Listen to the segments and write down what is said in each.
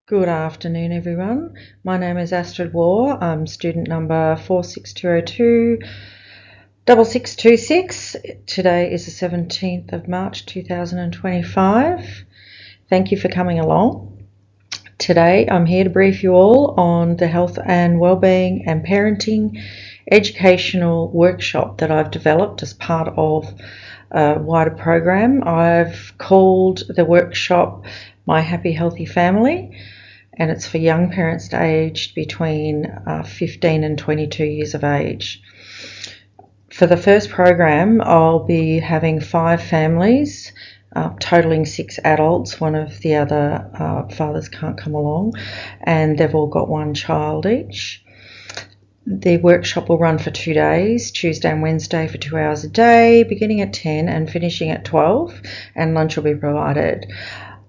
Good afternoon, everyone. My name is Astrid Waugh. I'm student number 46202-6626. Today is the 17th of March 2025. Thank you for coming along. Today I'm here to brief you all on the health and wellbeing and parenting educational workshop that I've developed as part of a wider program. I've called the workshop My Happy Healthy Family, and it's for young parents aged between 15 and 22 years of age. For the first program, I'll be having 5 families, totaling 6 adults. One of the other fathers can't come along, and they've all got 1 child each. The workshop will run for 2 days, Tuesday and Wednesday for 2 hours a day, beginning at 10 and finishing at 12, and lunch will be provided.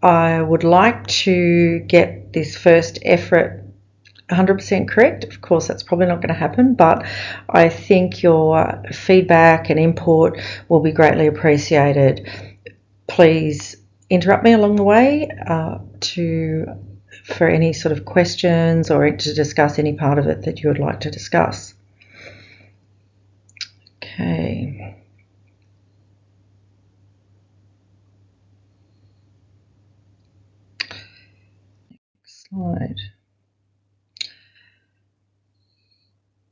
I would like to get this first effort 100% correct. Of course, that's probably not going to happen, but I think your feedback and input will be greatly appreciated. Please interrupt me along the way for any sort of questions or to discuss any part of it that you would like to discuss. Okay. Next slide.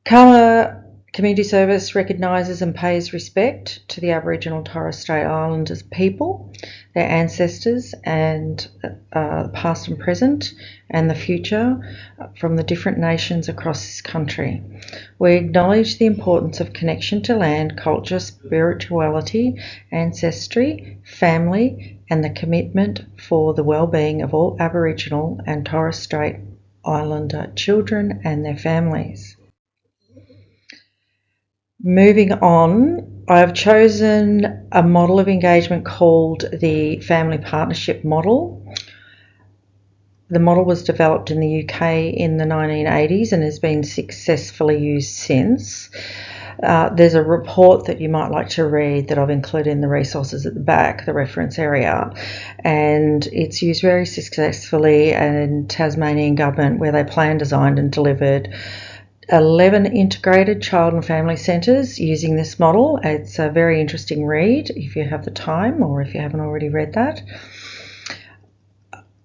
Karma Community Service recognises and pays respect to the Aboriginal and Torres Strait Islanders people, their ancestors, and past and present, and the future from the different nations across this country. We acknowledge the importance of connection to land, culture, spirituality, ancestry, family, and the commitment for the well-being of all Aboriginal and Torres Strait Islander children and their families. Moving on, I've chosen a model of engagement called the Family Partnership Model. The model was developed in the UK in the 1980s and has been successfully used since. There's a report that you might like to read that I've included in the resources at the back, the reference area, and it's used very successfully in Tasmanian Government, where they planned, designed and delivered 11 integrated child and family centres using this model. It's a very interesting read if you have the time or if you haven't already read that.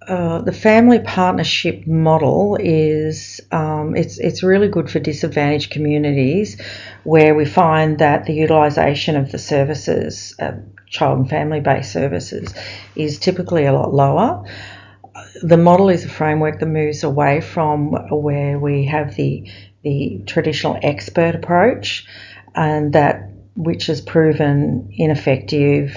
The family partnership model is it's really good for disadvantaged communities where we find that the utilisation of the services, child and family based services, is typically a lot lower. The model is a framework that moves away from where we have the traditional expert approach, and which has proven ineffective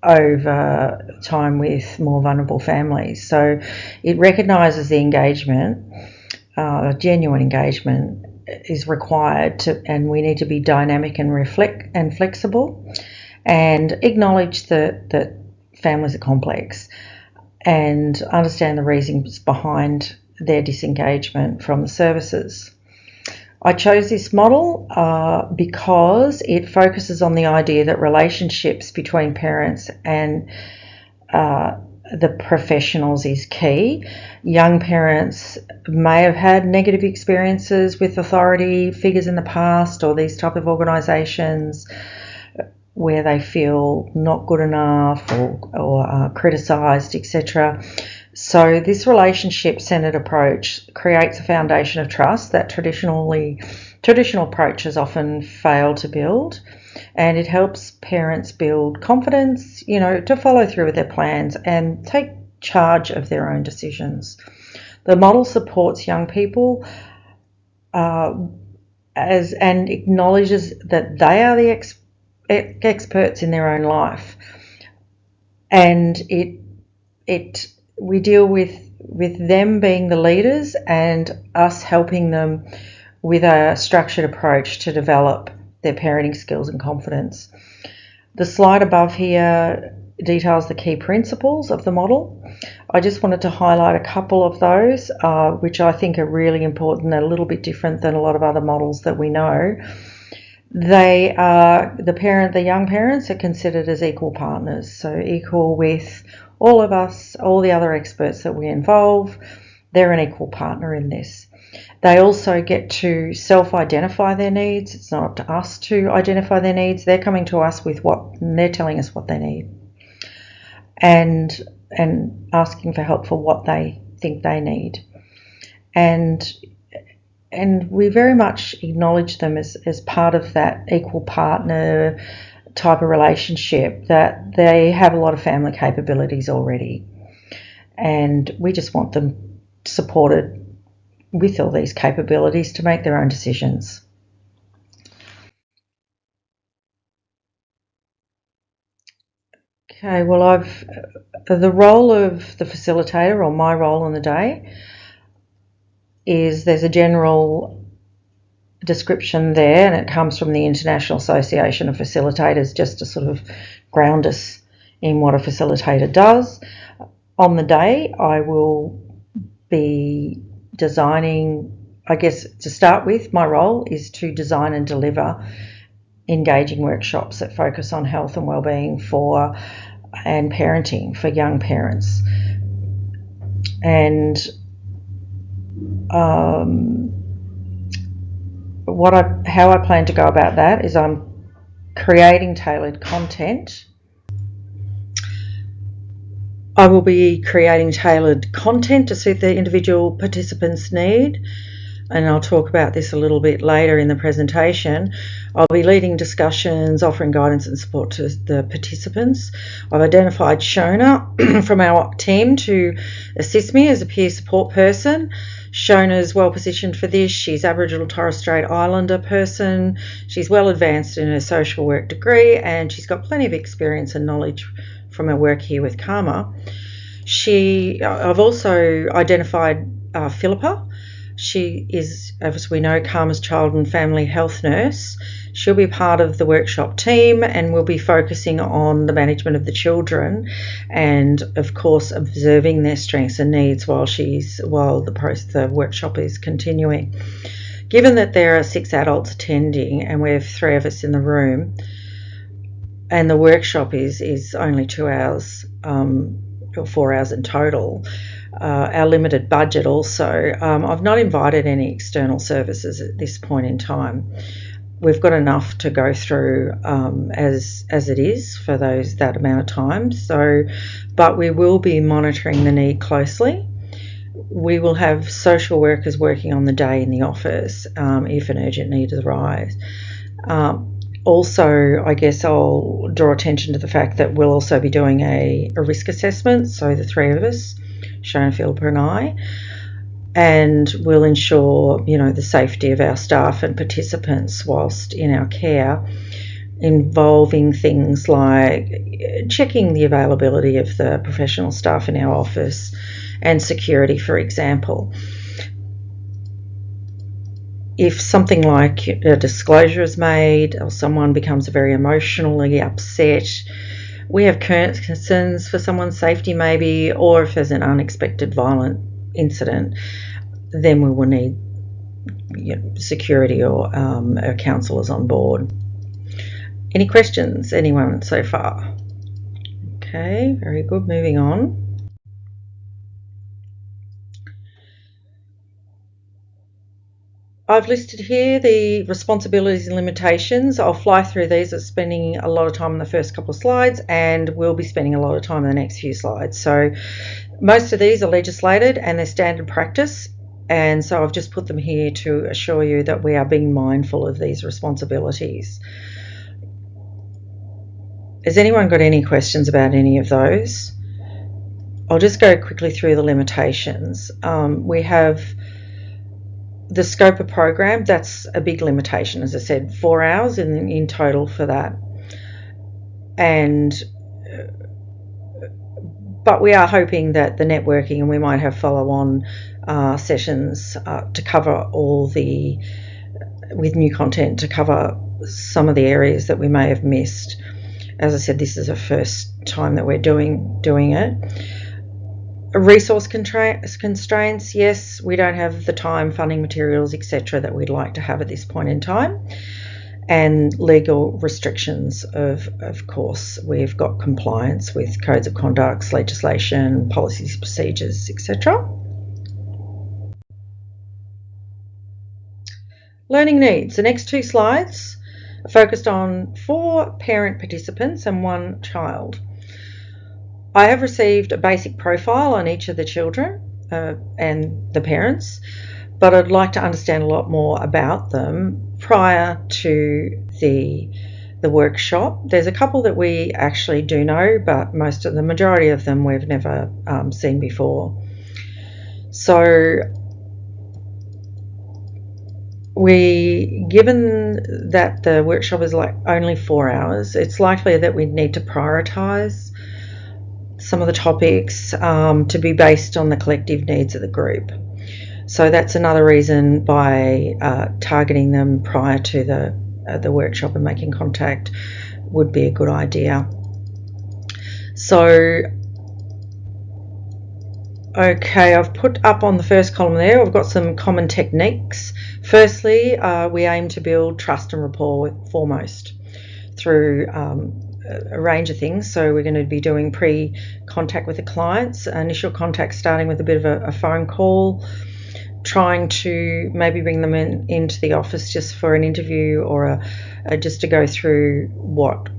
over time with more vulnerable families. So it recognises the engagement, genuine engagement is required and we need to be dynamic and flexible, and acknowledge that families are complex and understand the reasons behind their disengagement from the services. I chose this model because it focuses on the idea that relationships between parents and the professionals is key. Young parents may have had negative experiences with authority figures in the past, or these type of organisations where they feel not good enough or criticised, etc. So this relationship-centred approach creates a foundation of trust that traditional approaches often fail to build, and it helps parents build confidence, to follow through with their plans and take charge of their own decisions. The model supports young people and acknowledges that they are the experts in their own life, and we deal with them being the leaders and us helping them with a structured approach to develop their parenting skills and confidence. The slide above here details the key principles of the model. I just wanted to highlight a couple of those, which I think are really important. They're a little bit different than a lot of other models that we know. They are the young parents are considered as equal partners, so equal with all of us, all the other experts that we involve. they're an equal partner in this. They also get to self-identify their needs. It's not up to us to identify their needs. They're coming to us with and they're telling us what they need, and asking for help for what they think they need. And we very much acknowledge them as part of that equal partner type of relationship, that they have a lot of family capabilities already, and we just want them supported with all these capabilities to make their own decisions. Okay, well, the role of the facilitator, or my role on the day, is there's a general description there, and it comes from the International Association of Facilitators, just to sort of ground us in what a facilitator does. On the day, I will be designing, I guess to start with, my role is to design and deliver engaging workshops that focus on health and wellbeing and parenting for young parents. And how I plan to go about that is I'm creating tailored content. I will be creating tailored content to suit the individual participants' need, and I'll talk about this a little bit later in the presentation. I'll be leading discussions, offering guidance and support to the participants. I've identified Shona from our team to assist me as a peer support person. Shona is well positioned for this. She's Aboriginal Torres Strait Islander person. She's well advanced in her social work degree, and she's got plenty of experience and knowledge from her work here with Karma. I've also identified Philippa. She is, as we know, Karma's child and family health nurse. She'll be part of the workshop team and will be focusing on the management of the children and, of course, observing their strengths and needs while the workshop is continuing. Given that there are 6 adults attending and we have 3 of us in the room, and the workshop is only 2 hours, or 4 hours in total, our limited budget also, I've not invited any external services at this point in time. We've got enough to go through as it is for that amount of time. But we will be monitoring the need closely. We will have social workers working on the day in the office if an urgent need arises. Also, I guess I'll draw attention to the fact that we'll also be doing a risk assessment, so the 3 of us, Shona, Philippa and I, and we'll ensure, the safety of our staff and participants whilst in our care, involving things like checking the availability of the professional staff in our office and security, for example. If something like a disclosure is made or someone becomes very emotionally upset, we have concerns for someone's safety maybe, or if there's an unexpected violent incident, then we will need security or counsellors on board. Any questions, anyone so far? Okay, very good, moving on. I've listed here the responsibilities and limitations. I'll fly through these. I'm spending a lot of time on the first couple of slides, and we'll be spending a lot of time on the next few slides. So most of these are legislated and they're standard practice, and so I've just put them here to assure you that we are being mindful of these responsibilities. Has anyone got any questions about any of those? I'll just go quickly through the limitations. We have the scope of program. That's a big limitation, as I said, 4 hours in total for that. But we are hoping that the networking, and we might have follow-on sessions to cover with new content, to cover some of the areas that we may have missed. As I said, this is the first time that we're doing it. Resource constraints, yes, we don't have the time, funding, materials, etc. that we'd like to have at this point in time. And legal restrictions, of course. We've got compliance with codes of conduct, legislation, policies, procedures, etc. Learning needs. The next 2 slides are focused on 4 parent participants and 1 child. I have received a basic profile on each of the children and the parents, but I'd like to understand a lot more about them prior to the workshop. There's a couple that we actually do know, but the majority of them we've never seen before. So given that the workshop is only 4 hours, it's likely that we need to prioritise some of the topics to be based on the collective needs of the group. So that's another reason by targeting them prior to the workshop and making contact would be a good idea. So, okay, I've put up on the first column there, I've got some common techniques. Firstly, we aim to build trust and rapport foremost through a range of things. So we're going to be doing pre-contact with the clients, initial contact starting with a bit of a phone call, trying to maybe bring them into the office just for an interview or just to go through what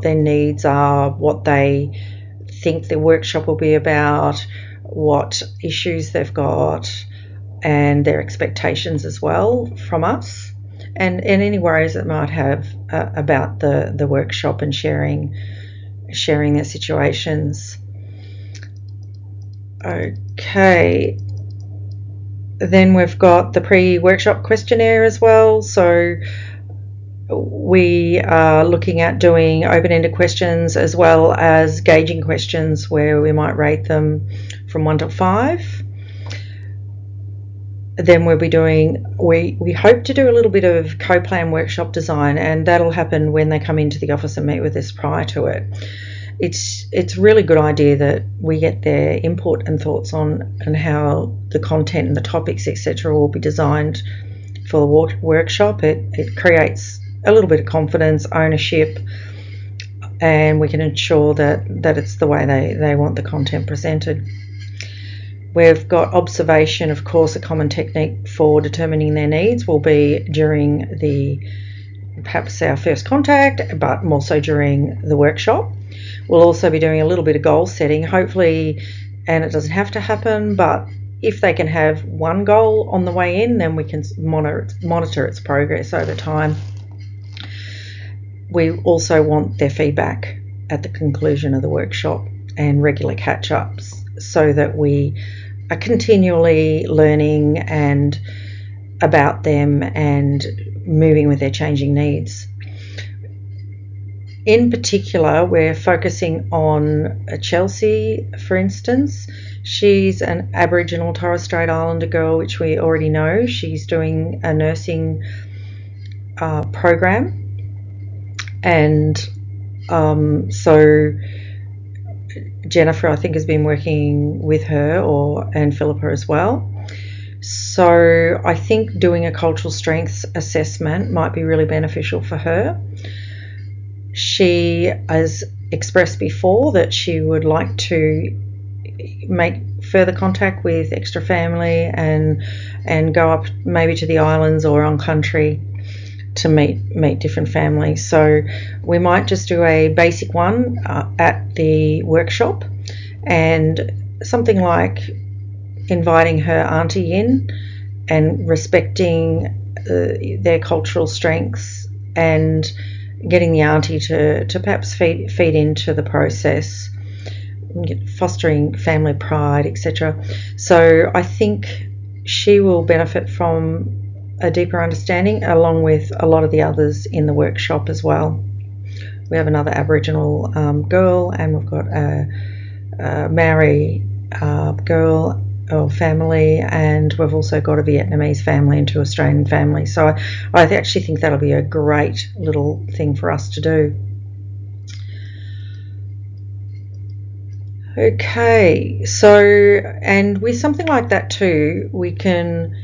their needs are, what they think the workshop will be about, what issues they've got, and their expectations as well from us, and any worries that might have about the workshop and sharing their situations. Okay. Then we've got the pre-workshop questionnaire as well. So we are looking at doing open-ended questions as well as gauging questions where we might rate them from 1 to 5. Then we'll be doing, we hope to do a little bit of co-plan workshop design, and that'll happen when they come into the office and meet with us prior to it. It's a really good idea that we get their input and thoughts on and how the content and the topics, etc., will be designed for the workshop. It creates a little bit of confidence, ownership, and we can ensure that it's the way they want the content presented. We've got observation, of course. A common technique for determining their needs will be during perhaps our first contact, but more so during the workshop. We'll also be doing a little bit of goal setting, hopefully, and it doesn't have to happen, but if they can have one goal on the way in, then we can monitor its progress over time. We also want their feedback at the conclusion of the workshop and regular catch-ups so that we are continually learning and about them and moving with their changing needs. In particular, we're focusing on Chelsea, for instance. She's an Aboriginal Torres Strait Islander girl, which we already know. She's doing a nursing program. And so Jennifer, I think, has been working with her, and Philippa as well. So I think doing a cultural strengths assessment might be really beneficial for her. She has expressed before that she would like to make further contact with extra family and go up maybe to the islands or on country to meet different families. So we might just do a basic one at the workshop, and something like inviting her auntie in and respecting their cultural strengths and getting the auntie to perhaps feed into the process, fostering family pride, etc. So I think she will benefit from a deeper understanding, along with a lot of the others in the workshop as well. We have another Aboriginal girl, and we've got a Maori girl or family, and we've also got a Vietnamese family and 2 Australian families. So I actually think that'll be a great little thing for us to do. Okay, so, and with something like that too, we can,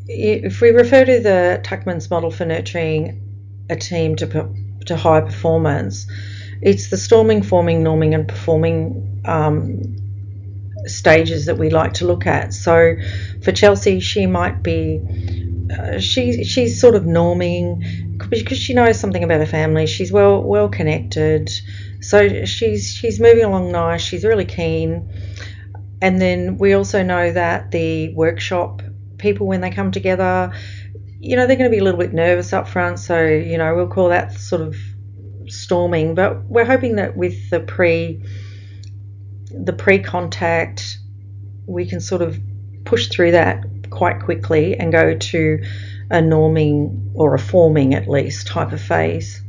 if we refer to the Tuckman's model for nurturing a team to high performance, it's the storming, forming, norming and performing stages that we like to look at. So for Chelsea, she might be she's sort of norming because she knows something about her family. She's well connected, so she's moving along nice. She's really keen. And then we also know that the workshop people, when they come together, they're going to be a little bit nervous up front. So we'll call that sort of storming. But we're hoping that with the pre-contact, we can sort of push through that quite quickly and go to a norming, or a forming at least, type of phase.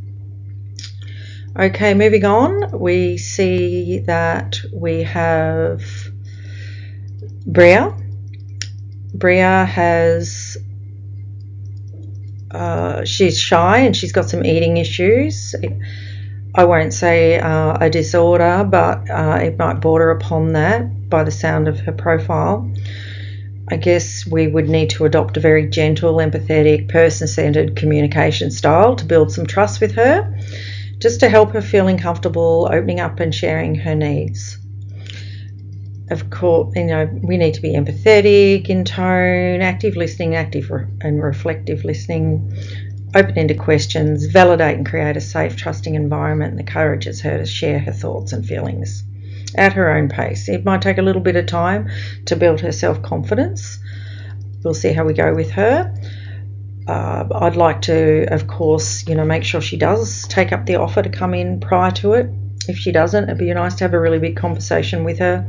Okay, moving on, we see that we have Bria. Bria has she's shy and she's got some eating issues. I won't say a disorder, but it might border upon that by the sound of her profile. I guess we would need to adopt a very gentle, empathetic, person-centered communication style to build some trust with her, just to help her feeling comfortable, opening up and sharing her needs. Of course, we need to be empathetic in tone, active listening, active and reflective listening, open-ended questions, validate and create a safe, trusting environment that encourages her to share her thoughts and feelings at her own pace. It might take a little bit of time to build her self-confidence. We'll see how we go with her. I'd like to, of course, make sure she does take up the offer to come in prior to it. If she doesn't, it'd be nice to have a really big conversation with her.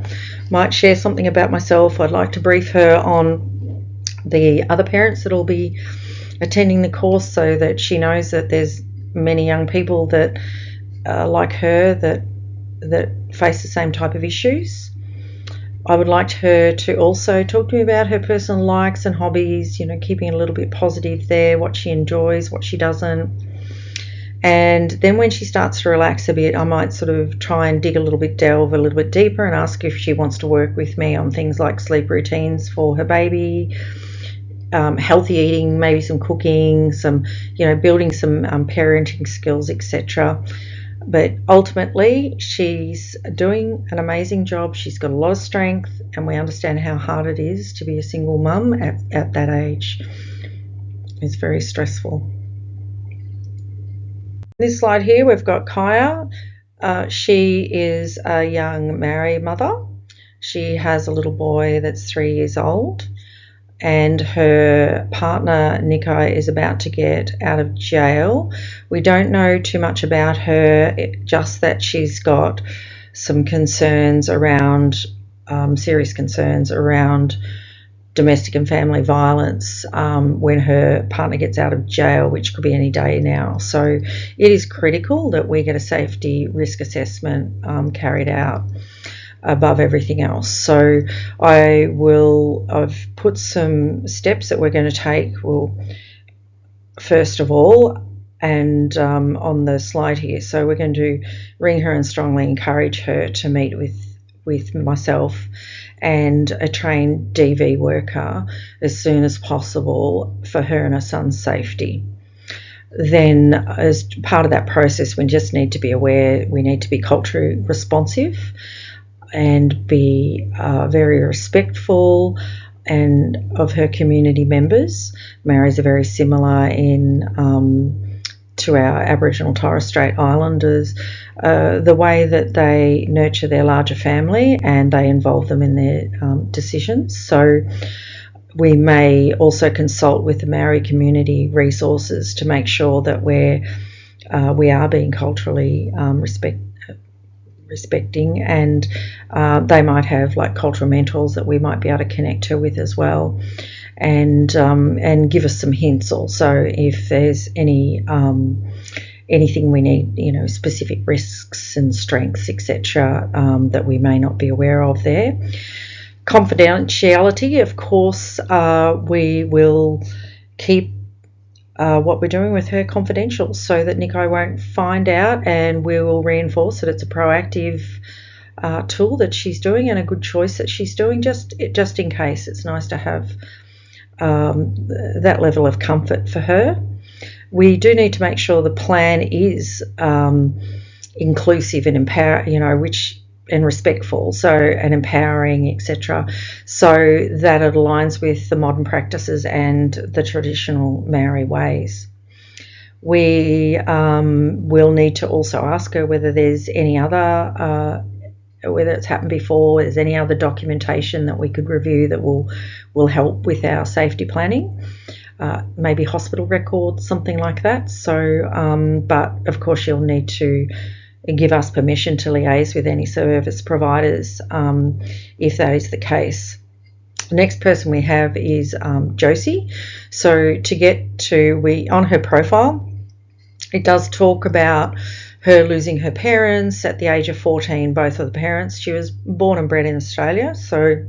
Might share something about myself. I'd like to brief her on the other parents that will be attending the course, so that she knows that there's many young people that like her that face the same type of issues. I would like her to also talk to me about her personal likes and hobbies, keeping it a little bit positive there, what she enjoys, what she doesn't. And then when she starts to relax a bit, I might sort of try and delve a little bit deeper and ask if she wants to work with me on things like sleep routines for her baby, healthy eating, maybe some cooking, some, building some parenting skills, etc. But ultimately, she's doing an amazing job. She's got a lot of strength, and we understand how hard it is to be a single mum at that age. It's very stressful. This slide here, we've got Kaya. She is a young married mother. She has a little boy that's 3 years old, and her partner, Nikai, is about to get out of jail. We don't know too much about her, just that she's got some concerns around, serious concerns around domestic and family violence when her partner gets out of jail, which could be any day now. So it is critical that we get a safety risk assessment carried out above everything else. So I've put some steps that we're going to take. Well, first of all, and on the slide here, so we're going to ring her and strongly encourage her to meet with myself and a trained DV worker as soon as possible for her and her son's safety. Then, as part of that process, we just need to be aware, we need to be culturally responsive and be very respectful and of her community members. Maoris are very similar to our Aboriginal Torres Strait Islanders, the way that they nurture their larger family and they involve them in their decisions. So we may also consult with the Maori community resources to make sure that we are being culturally respecting, and they might have like cultural mentors that we might be able to connect her with as well, and give us some hints also if there's anything we need, specific risks and strengths, etc., that we may not be aware of there. Confidentiality, of course, we will keep what we're doing with her confidential so that Nikai won't find out, and we will reinforce that it's a proactive tool that she's doing and a good choice that she's doing, just in case. It's nice to have that level of comfort for her. We do need to make sure the plan is inclusive and empower, which and respectful, so, and empowering, etc., so that it aligns with the modern practices and the traditional Maori ways. We will need to also ask her whether there's any other, whether it's happened before, whether there's any other documentation that we could review that will help with our safety planning. Maybe hospital records, something like that. So, but of course you'll need to give us permission to liaise with any service providers if that is the case. The next person we have is Josie. So to get to, on her profile, it does talk about her losing her parents at the age of 14, both of the parents. She was born and bred in Australia, so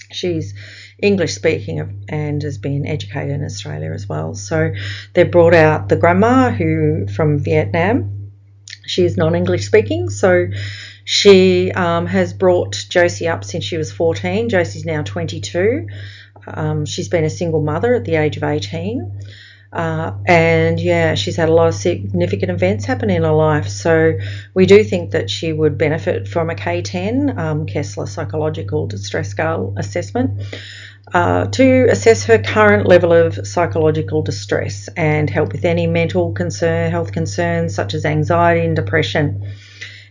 she's English speaking and has been educated in Australia as well. So they brought out the grandma who from Vietnam. She is non-English speaking, so she has brought Josie up since she was 14. Josie's now 22. She's been a single mother at the age of 18. And yeah, she's had a lot of significant events happen in her life. So we do think that she would benefit from a K10, Kessler Psychological Distress Scale assessment, to assess her current level of psychological distress and help with any mental health concerns such as anxiety and depression.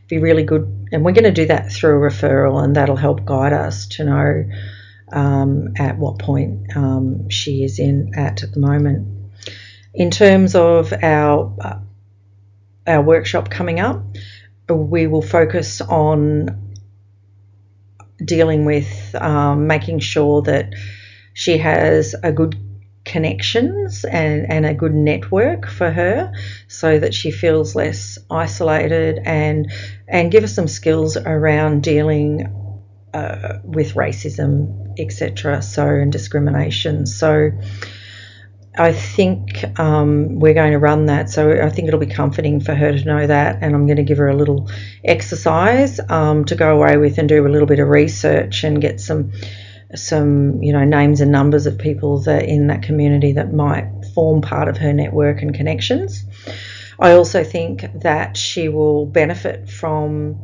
Be really good, and we're going to do that through a referral, and that'll help guide us to know at what point she is at the moment. In terms of our workshop coming up, we will focus on dealing with making sure that she has a good connections and a good network for her, so that she feels less isolated, and give us some skills around dealing with racism, etc., and discrimination. So I think we're going to run that, so I think it'll be comforting for her to know that, and I'm going to give her a little exercise to go away with and do a little bit of research and get some names and numbers of people that in that community that might form part of her network and connections. I also think that she will benefit from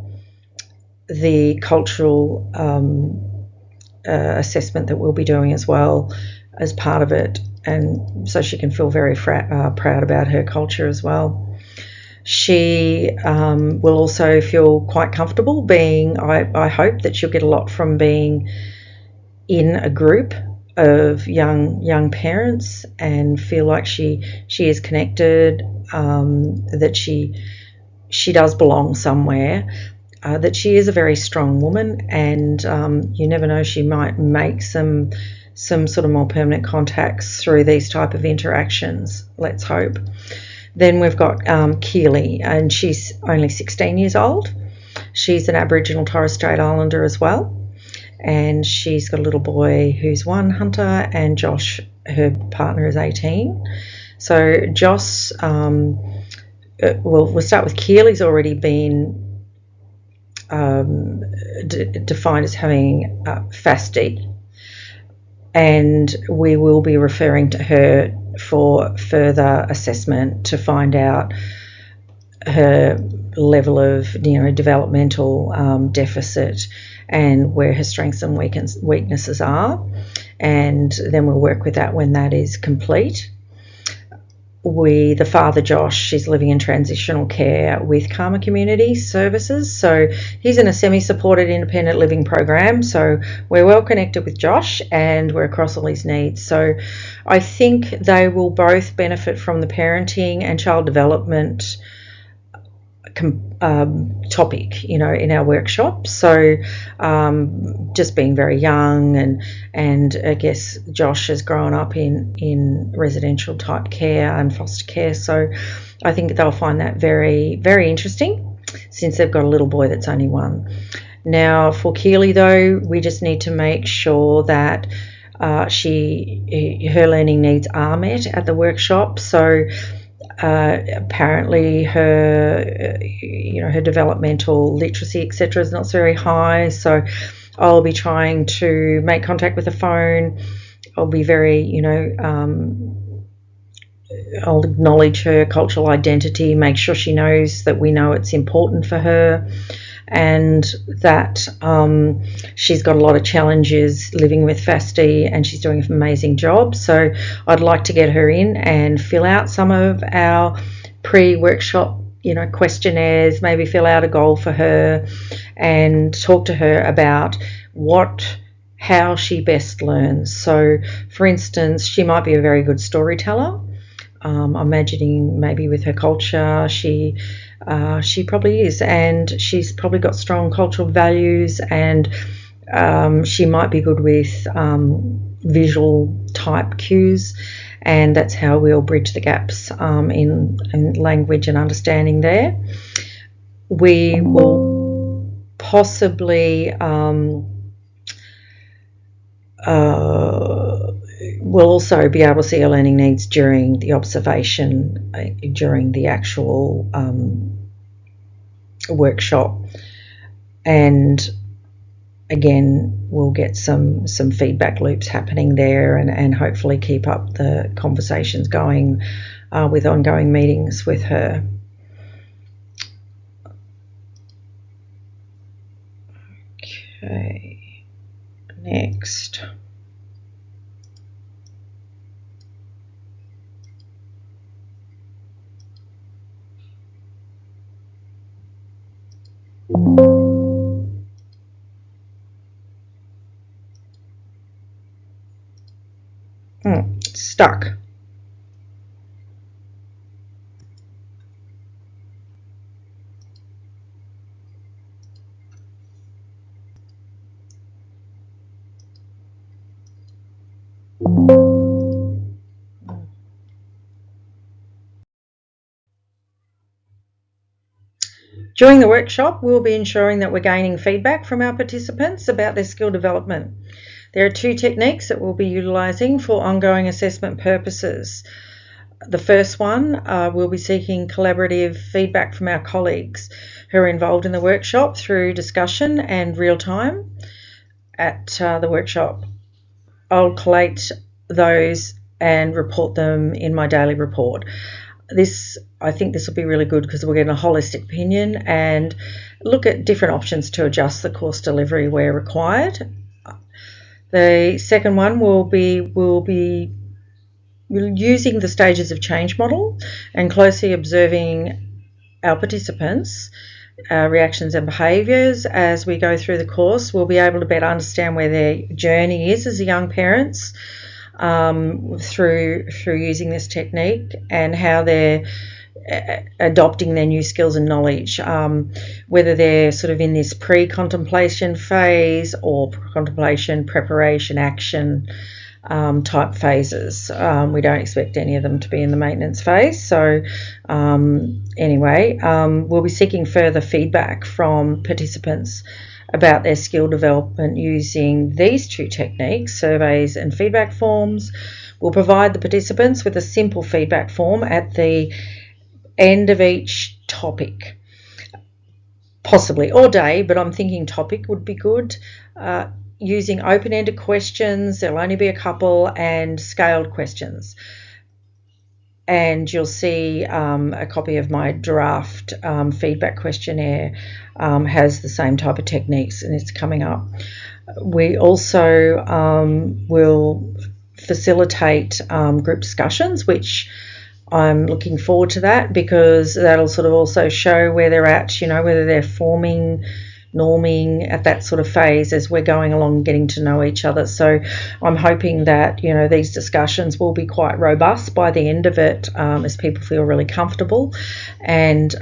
the cultural assessment that we'll be doing as well as part of it, and so she can feel very proud about her culture as well. She will also feel quite comfortable being, I hope that she'll get a lot from being in a group of young parents and feel like she is connected, that she does belong somewhere, that she is a very strong woman, and you never know, she might make some sort of more permanent contacts through these type of interactions, let's hope. Then we've got Keely, and she's only 16 years old. She's an Aboriginal Torres Strait Islander as well, and she's got a little boy who's 1, Hunter, and Josh, her partner, is 18. So Josh, we'll start with Keely's already been defined as having FASD, and we will be referring to her for further assessment to find out her level of developmental deficit and where her strengths and weaknesses are, and then we'll work with that when that is complete. The father, Josh, is living in transitional care with Karma Community Services. So he's in a semi-supported independent living program. So we're well connected with Josh and we're across all his needs. So I think they will both benefit from the parenting and child development topic, in our workshop. So just being very young, and I guess Josh has grown up in residential type care and foster care. So I think they'll find that very, very interesting, since they've got a little boy that's only 1. Now for Keely though, we just need to make sure that her learning needs are met at the workshop. So apparently her developmental literacy, etc., is not very high. So I'll be trying to make contact with the phone. I'll be very, I'll acknowledge her cultural identity, make sure she knows that we know it's important for her. and that she's got a lot of challenges living with FASD, and she's doing an amazing job. So I'd like to get her in and fill out some of our pre-workshop questionnaires, maybe fill out a goal for her and talk to her about how she best learns. So for instance, she might be a very good storyteller. I'm imagining maybe with her culture she probably is, and she's probably got strong cultural values, and she might be good with visual type cues, and that's how we'll bridge the gaps in language and understanding there. We will possibly we'll also be able to see her learning needs during the observation, during the actual workshop, and again we'll get some feedback loops happening there, and hopefully keep up the conversations going with ongoing meetings with her. Okay, next. Stuck. During the workshop, we'll be ensuring that we're gaining feedback from our participants about their skill development. There are 2 techniques that we'll be utilising for ongoing assessment purposes. The first one, we'll be seeking collaborative feedback from our colleagues who are involved in the workshop through discussion and real time at the workshop. I'll collate those and report them in my daily report. I think this will be really good because we'll get a holistic opinion and look at different options to adjust the course delivery where required. The second one will be using the stages of change model and closely observing our participants' reactions and behaviours as we go through the course. We'll be able to better understand where their journey is as young parents through using this technique, and how they're adopting their new skills and knowledge, whether they're sort of in this pre-contemplation phase or contemplation, preparation, action type phases. We don't expect any of them to be in the maintenance phase. So anyway, we'll be seeking further feedback from participants about their skill development using these 2 techniques, surveys and feedback forms. We'll provide the participants with a simple feedback form at the end of each topic, possibly, or day, but I'm thinking topic would be good, using open-ended questions. There'll only be a couple, and scaled questions. And you'll see a copy of my draft feedback questionnaire has the same type of techniques, and it's coming up. We also will facilitate group discussions, which I'm looking forward to that, because that'll sort of also show where they're at, whether they're forming, norming at that sort of phase as we're going along, getting to know each other. So I'm hoping that these discussions will be quite robust by the end of it, as people feel really comfortable and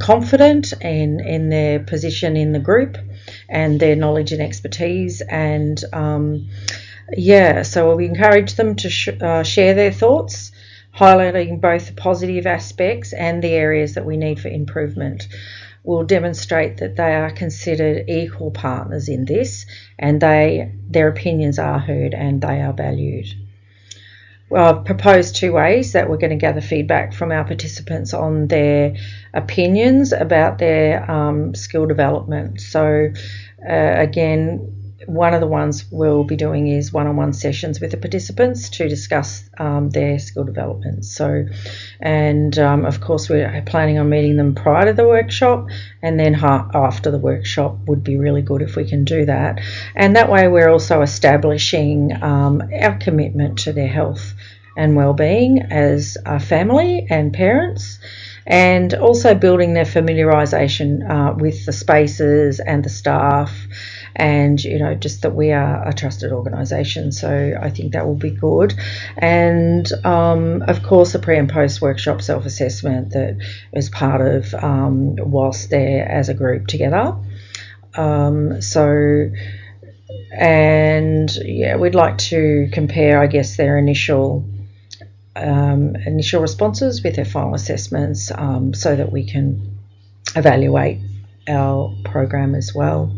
confident in their position in the group and their knowledge and expertise. And so we encourage them to share their thoughts, highlighting both the positive aspects and the areas that we need for improvement. Will demonstrate that they are considered equal partners in this, and their opinions are heard and they are valued. Well, I've proposed 2 ways that we're going to gather feedback from our participants on their opinions about their skill development. So again, one of the ones we'll be doing is one-on-one sessions with the participants to discuss their skill development. So, and of course we're planning on meeting them prior to the workshop, and then after the workshop would be really good if we can do that. And that way we're also establishing our commitment to their health and well-being as a family and parents, and also building their familiarisation with the spaces and the staff, and just that we are a trusted organisation. So I think that will be good. And of course a pre and post workshop self-assessment that is part of whilst they're as a group together. And yeah, we'd like to compare, I guess, their initial responses with their final assessments, so that we can evaluate our program as well.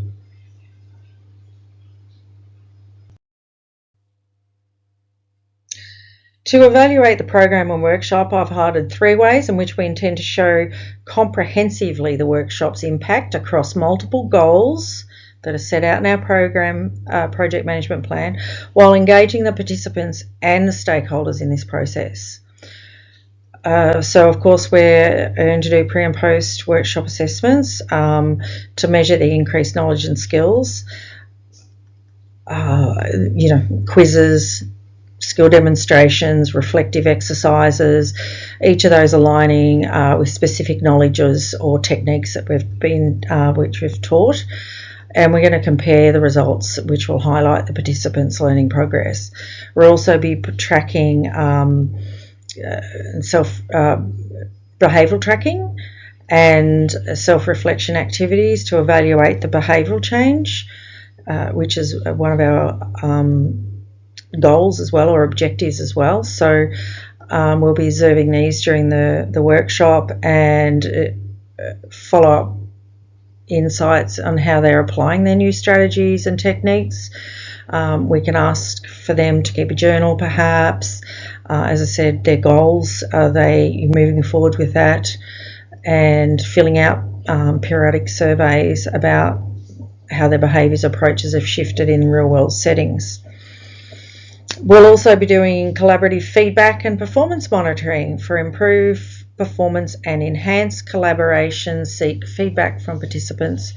To evaluate the program and workshop, I've highlighted 3 ways in which we intend to show comprehensively the workshop's impact across multiple goals that are set out in our program project management plan, while engaging the participants and the stakeholders in this process. So of course we're going to do pre and post workshop assessments to measure the increased knowledge and skills, quizzes, skill demonstrations, reflective exercises, each of those aligning with specific knowledges or techniques that which we've taught. And we're going to compare the results, which will highlight the participants' learning progress. We'll also be tracking behavioural tracking and self-reflection activities to evaluate the behavioural change, which is one of our goals as well, or objectives as well. So we'll be observing these during the workshop, and follow up insights on how they're applying their new strategies and techniques. We can ask for them to keep a journal perhaps. As I said, their goals, are they moving forward with that, and filling out periodic surveys about how their behaviours, approaches have shifted in real world settings. We'll also be doing collaborative feedback and performance monitoring for improved performance and enhanced collaboration. Seek feedback from participants,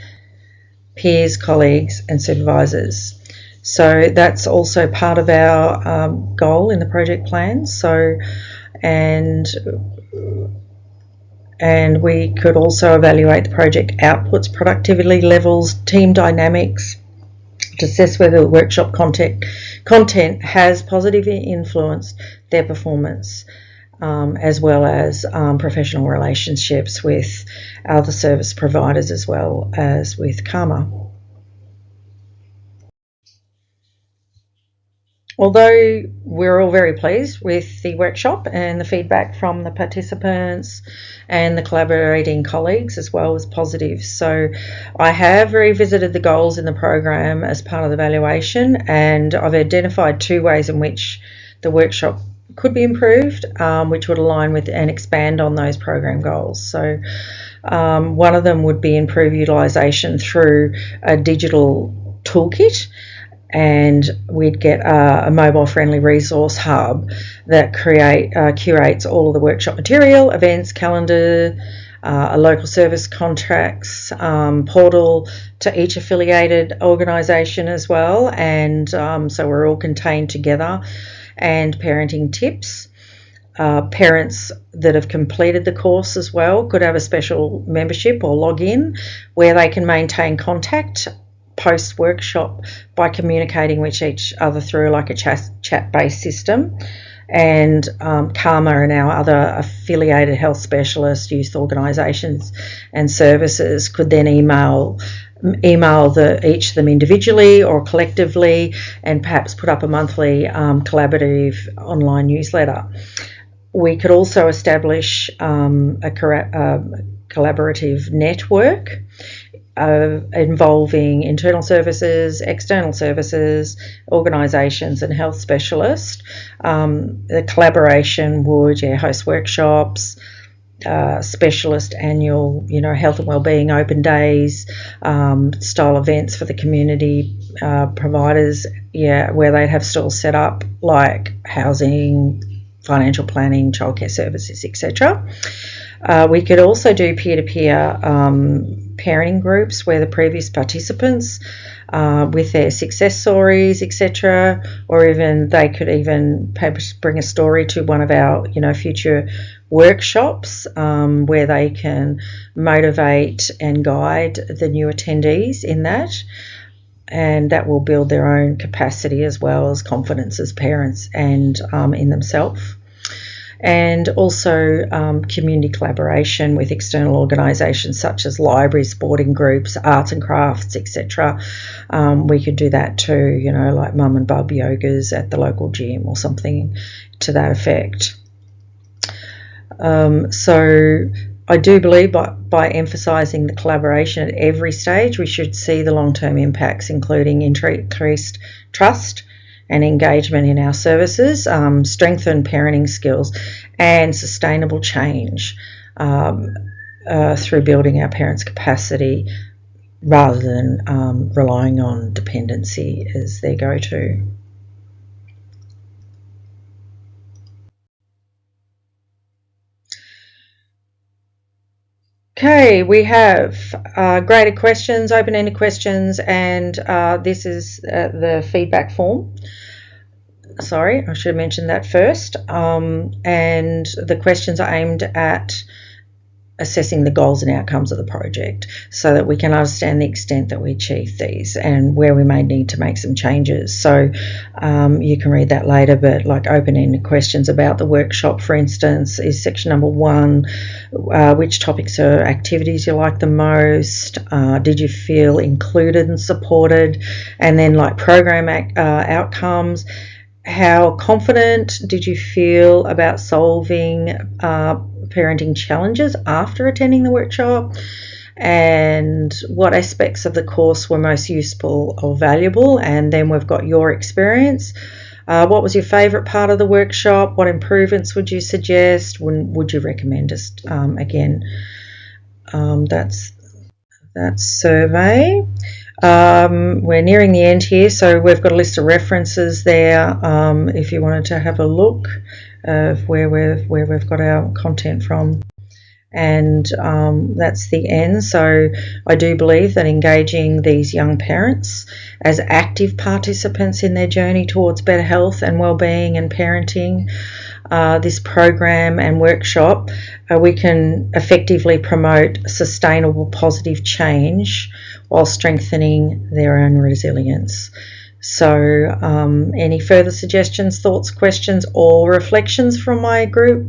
peers, colleagues and supervisors. So that's also part of our goal in the project plan. So, and we could also evaluate the project outputs, productivity levels, team dynamics, to assess whether the workshop content has positively influenced their performance, as well as professional relationships with other service providers, as well as with Karma. Although we're all very pleased with the workshop and the feedback from the participants and the collaborating colleagues as well was positive. So I have revisited the goals in the program as part of the evaluation, and I've identified 2 ways in which the workshop could be improved, which would align with and expand on those program goals. So one of them would be improve utilisation through a digital toolkit, and we'd get a mobile-friendly resource hub that curates all of the workshop material, events, calendar, a local service contracts portal to each affiliated organisation as well, and so we're all contained together, and parenting tips. Parents that have completed the course as well could have a special membership or login where they can maintain contact post-workshop by communicating with each other through like a chat-based system. And Karma and our other affiliated health specialists, youth organisations and services could then email each of them individually or collectively, and perhaps put up a monthly collaborative online newsletter. We could also establish a collaborative network involving internal services, external services, organisations and health specialists. The collaboration would host workshops, specialist annual, health and wellbeing open days, style events for the community providers, where they'd have stalls set up like housing, financial planning, childcare services, etc. We could also do peer-to-peer parenting groups where the previous participants with their success stories, etc., or even they could even perhaps bring a story to one of our future workshops where they can motivate and guide the new attendees in that, and that will build their own capacity as well as confidence as parents and in themselves. And also community collaboration with external organisations such as libraries, sporting groups, arts and crafts, etc. We could do that too, like mum and bub yogas at the local gym or something to that effect. So I do believe by emphasising the collaboration at every stage, we should see the long-term impacts, including increased trust and engagement in our services, strengthen parenting skills, and sustainable change through building our parents' capacity rather than relying on dependency as their go-to. Okay, we have graded questions, open-ended questions, and this is the feedback form. Sorry, I should have mentioned that first. And the questions are aimed at assessing the goals and outcomes of the project so that we can understand the extent that we achieve these and where we may need to make some changes. So you can read that later, but like open-ended questions about the workshop, for instance, is section number 1. Which topics or activities you like the most? Did you feel included and supported? And then like program outcomes. How confident did you feel about solving parenting challenges after attending the workshop? And what aspects of the course were most useful or valuable? And then we've got your experience. What was your favourite part of the workshop? What improvements would you suggest? Would you recommend us again? That's survey. We're nearing the end here, so we've got a list of references there if you wanted to have a look of where we've got our content from. And that's the end. So I do believe that engaging these young parents as active participants in their journey towards better health and wellbeing and parenting, this program and workshop, we can effectively promote sustainable positive change while strengthening their own resilience. So any further suggestions, thoughts, questions or reflections from my group?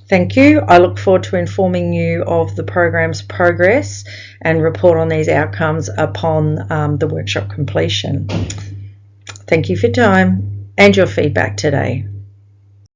Thank you. I look forward to informing you of the program's progress and report on these outcomes upon the workshop completion. Thank you for your time and your feedback today.